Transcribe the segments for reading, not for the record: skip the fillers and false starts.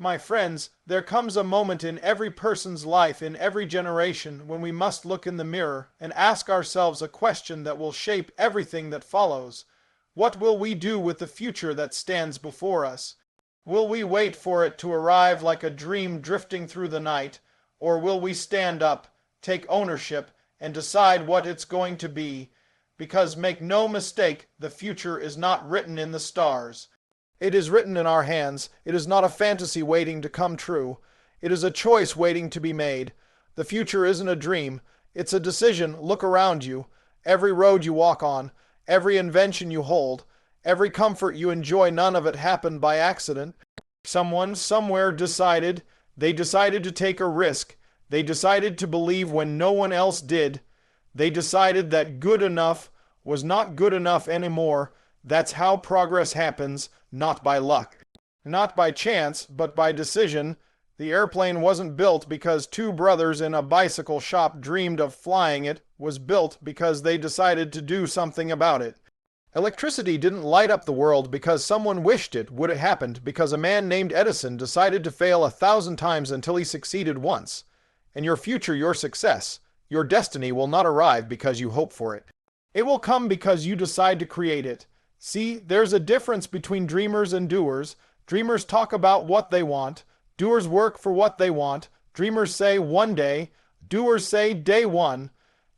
My friends, there comes a moment in every person's life in every generation when we must look in the mirror and ask ourselves a question that will shape everything that follows. What will we do with the future that stands before us? Will we wait for it to arrive like a dream drifting through the night, or will we stand up, take ownership, and decide what it's going to be? Because make no mistake, the future is not written in the stars. It is written in our hands. It is not a fantasy waiting to come true. It is a choice waiting to be made. The future isn't a dream. It's a decision. Look around you. Every road you walk on, every invention you hold, every comfort you enjoy, none of it happened by accident. Someone somewhere decided. They decided to take a risk. They decided to believe when no one else did. They decided that good enough was not good enough anymore. That's how progress happens, not by luck. Not by chance, but by decision. The airplane wasn't built because two brothers in a bicycle shop dreamed of flying. It was built because they decided to do something about it. Electricity didn't light up the world because someone wished it would have happened, because a man named Edison decided to fail 1,000 times until he succeeded once. And your future, your success, your destiny will not arrive because you hope for it. It will come because you decide to create it. See, there's a difference between dreamers and doers. Dreamers talk about what they want. Doers work for what they want. Dreamers say one day. Doers say day one.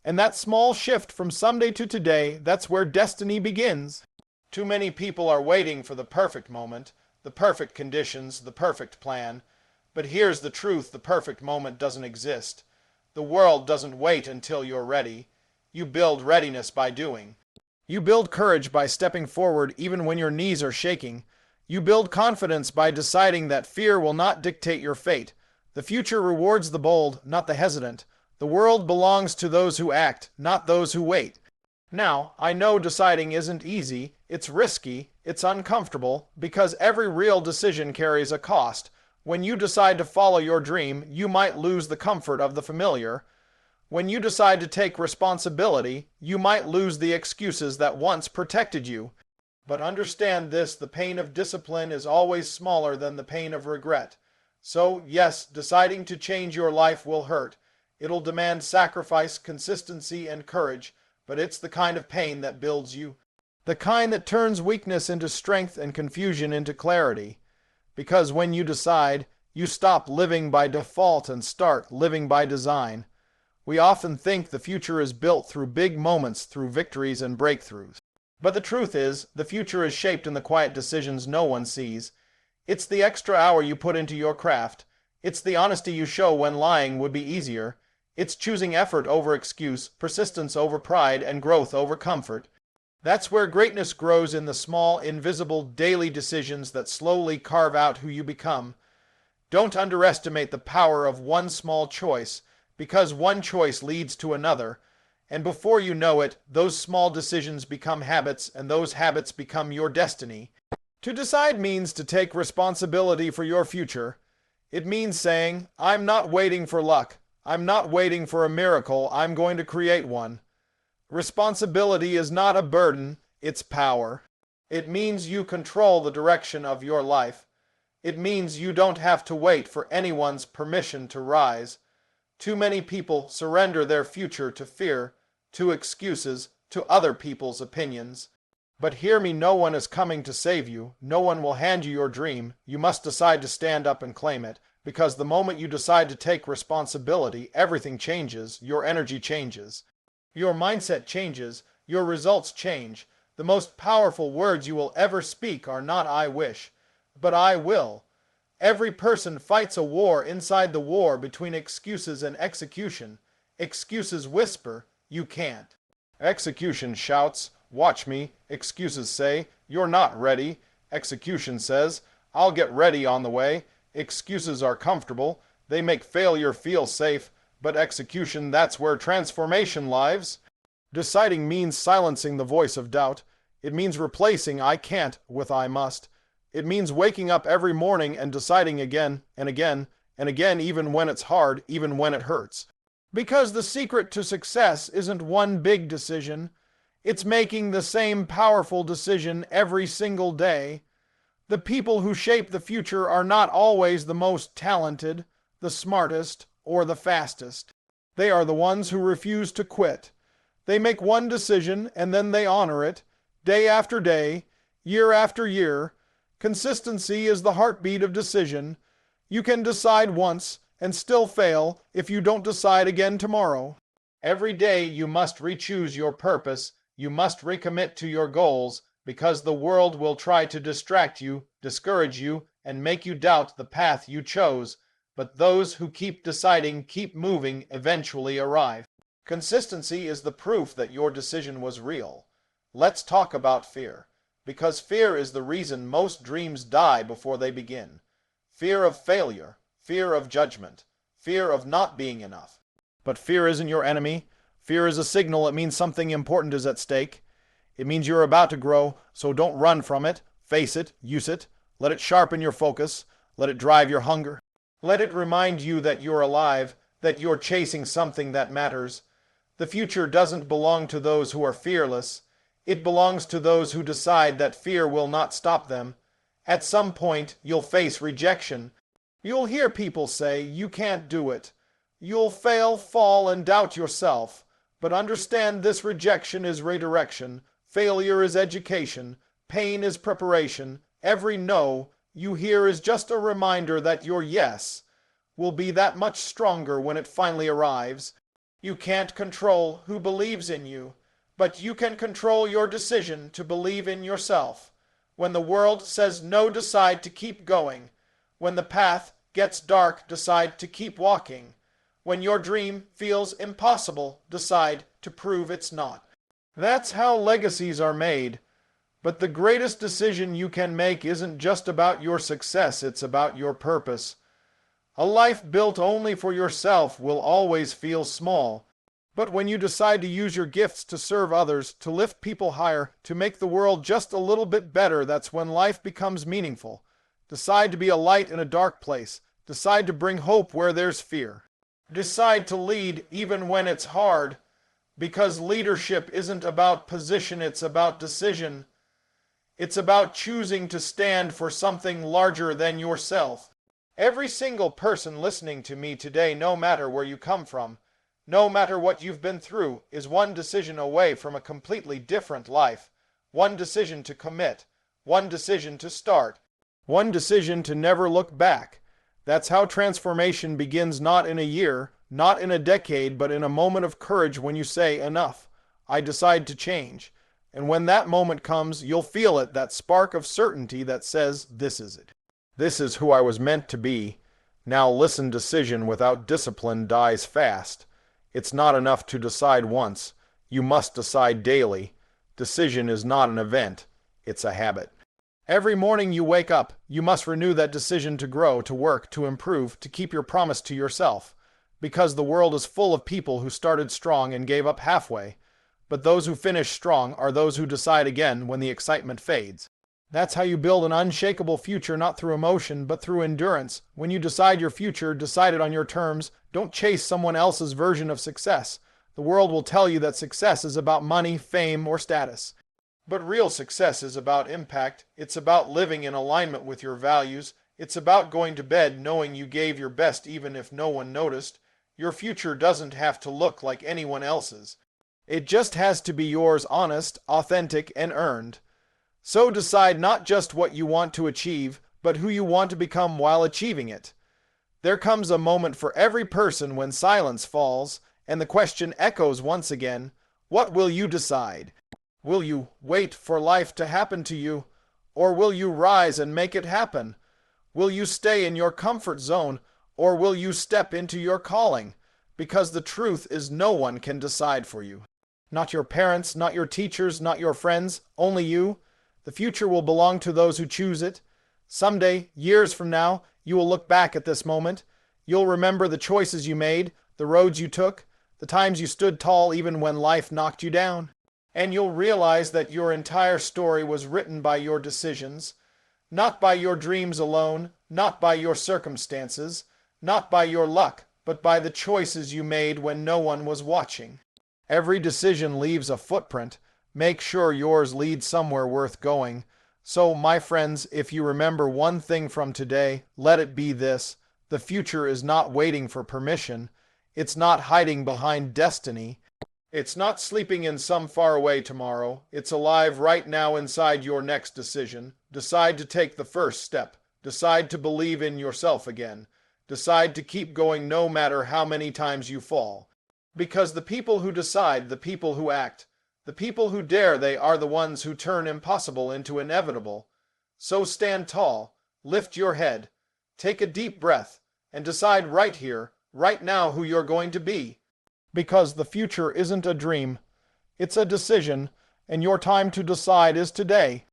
And that small shift from someday to today, that's where destiny begins. Too many people are waiting for the perfect moment, the perfect conditions, the perfect plan. But here's the truth: the perfect moment doesn't exist. The world doesn't wait until you're ready. You build readiness by doing. You build courage by stepping forward even when your knees are shaking. You build confidence by deciding that fear will not dictate your fate. The future rewards the bold, not the hesitant. The world belongs to those who act, not those who wait. Now, I know deciding isn't easy, it's risky, it's uncomfortable, because every real decision carries a cost. When you decide to follow your dream, you might lose the comfort of the familiar. When you decide to take responsibility, you might lose the excuses that once protected you. But understand this: the pain of discipline is always smaller than the pain of regret. So, yes, deciding to change your life will hurt. It'll demand sacrifice, consistency, and courage, but it's the kind of pain that builds you. The kind that turns weakness into strength and confusion into clarity. Because when you decide, you stop living by default and start living by design. We often think the future is built through big moments, through victories and breakthroughs. But the truth is, the future is shaped in the quiet decisions no one sees. It's the extra hour you put into your craft. It's the honesty you show when lying would be easier. It's choosing effort over excuse, persistence over pride, and growth over comfort. That's where greatness grows, in the small, invisible, daily decisions that slowly carve out who you become. Don't underestimate the power of one small choice, because one choice leads to another. And before you know it, those small decisions become habits, and those habits become your destiny. To decide means to take responsibility for your future. It means saying, I'm not waiting for luck. I'm not waiting for a miracle. I'm going to create one. Responsibility is not a burden, it's power. It means you control the direction of your life. It means you don't have to wait for anyone's permission to rise. Too many people surrender their future to fear, to excuses, to other people's opinions. But hear me, no one is coming to save you. No one will hand you your dream. You must decide to stand up and claim it. Because the moment you decide to take responsibility, everything changes. Your energy changes. Your mindset changes. Your results change. The most powerful words you will ever speak are not "I wish," but "I will." Every person fights a war inside the war between excuses and execution. Excuses whisper, "You can't." Execution shouts, "Watch me." Excuses say, "You're not ready." Execution says, "I'll get ready on the way." Excuses are comfortable. They make failure feel safe. But execution, that's where transformation lives. Deciding means silencing the voice of doubt. It means replacing "I can't" with "I must." It means waking up every morning and deciding again and again and again, even when it's hard, even when it hurts. Because the secret to success isn't one big decision. It's making the same powerful decision every single day. The people who shape the future are not always the most talented, the smartest, or the fastest. They are the ones who refuse to quit. They make one decision and then they honor it, day after day, year after year. Consistency is the heartbeat of decision. You can decide once and still fail if you don't decide again tomorrow. Every day you must re-choose your purpose. You must recommit to your goals, because the world will try to distract you, discourage you, and make you doubt the path you chose. But those who keep deciding, keep moving, eventually arrive. Consistency is the proof that your decision was real. Let's talk about fear, because fear is the reason most dreams die before they begin. Fear of failure, fear of judgment, fear of not being enough. But fear isn't your enemy. Fear is a signal. It means something important is at stake. It means you're about to grow, so don't run from it. Face it, use it. Let it sharpen your focus. Let it drive your hunger. Let it remind you that you're alive, that you're chasing something that matters. The future doesn't belong to those who are fearless. It belongs to those who decide that fear will not stop them. At some point, you'll face rejection. You'll hear people say, "You can't do it." You'll fail, fall, and doubt yourself. But understand, this rejection is redirection. Failure is education. Pain is preparation. Every no you hear is just a reminder that your yes will be that much stronger when it finally arrives. You can't control who believes in you, but you can control your decision to believe in yourself. When the world says no, decide to keep going. When the path gets dark, decide to keep walking. When your dream feels impossible, decide to prove it's not. That's how legacies are made. But the greatest decision you can make isn't just about your success, it's about your purpose. A life built only for yourself will always feel small. But when you decide to use your gifts to serve others, to lift people higher, to make the world just a little bit better, that's when life becomes meaningful. Decide to be a light in a dark place. Decide to bring hope where there's fear. Decide to lead even when it's hard, because leadership isn't about position, it's about decision. It's about choosing to stand for something larger than yourself. Every single person listening to me today, no matter where you come from, no matter what you've been through, is one decision away from a completely different life. One decision to commit. One decision to start. One decision to never look back. That's how transformation begins, not in a year, not in a decade, but in a moment of courage when you say, "Enough. I decide to change." And when that moment comes, you'll feel it, that spark of certainty that says, "This is it. This is who I was meant to be." Now listen, decision without discipline dies fast. It's not enough to decide once. You must decide daily. Decision is not an event. It's a habit. Every morning you wake up, you must renew that decision to grow, to work, to improve, to keep your promise to yourself. Because the world is full of people who started strong and gave up halfway. But those who finish strong are those who decide again when the excitement fades. That's how you build an unshakable future, not through emotion, but through endurance. When you decide your future, decide it on your terms. Don't chase someone else's version of success. The world will tell you that success is about money, fame, or status. But real success is about impact. It's about living in alignment with your values. It's about going to bed knowing you gave your best even if no one noticed. Your future doesn't have to look like anyone else's. It just has to be yours, honest, authentic, and earned. So decide not just what you want to achieve, but who you want to become while achieving it. There comes a moment for every person when silence falls, and the question echoes once again, what will you decide? Will you wait for life to happen to you, or will you rise and make it happen? Will you stay in your comfort zone, or will you step into your calling? Because the truth is, no one can decide for you. Not your parents, not your teachers, not your friends, only you. The future will belong to those who choose it. Someday, years from now, you will look back at this moment. You'll remember the choices you made, the roads you took, the times you stood tall even when life knocked you down. And you'll realize that your entire story was written by your decisions, not by your dreams alone, not by your circumstances, not by your luck, but by the choices you made when no one was watching. Every decision leaves a footprint. Make sure yours leads somewhere worth going. So, my friends, if you remember one thing from today, let it be this: the future is not waiting for permission, it's not hiding behind destiny, it's not sleeping in some faraway tomorrow, it's alive right now inside your next decision. Decide to take the first step, decide to believe in yourself again, decide to keep going no matter how many times you fall. Because the people who decide, the people who act, the people who dare, they are the ones who turn impossible into inevitable. So stand tall, lift your head, take a deep breath, and decide right here, right now who you're going to be. Because the future isn't a dream, it's a decision, and your time to decide is today.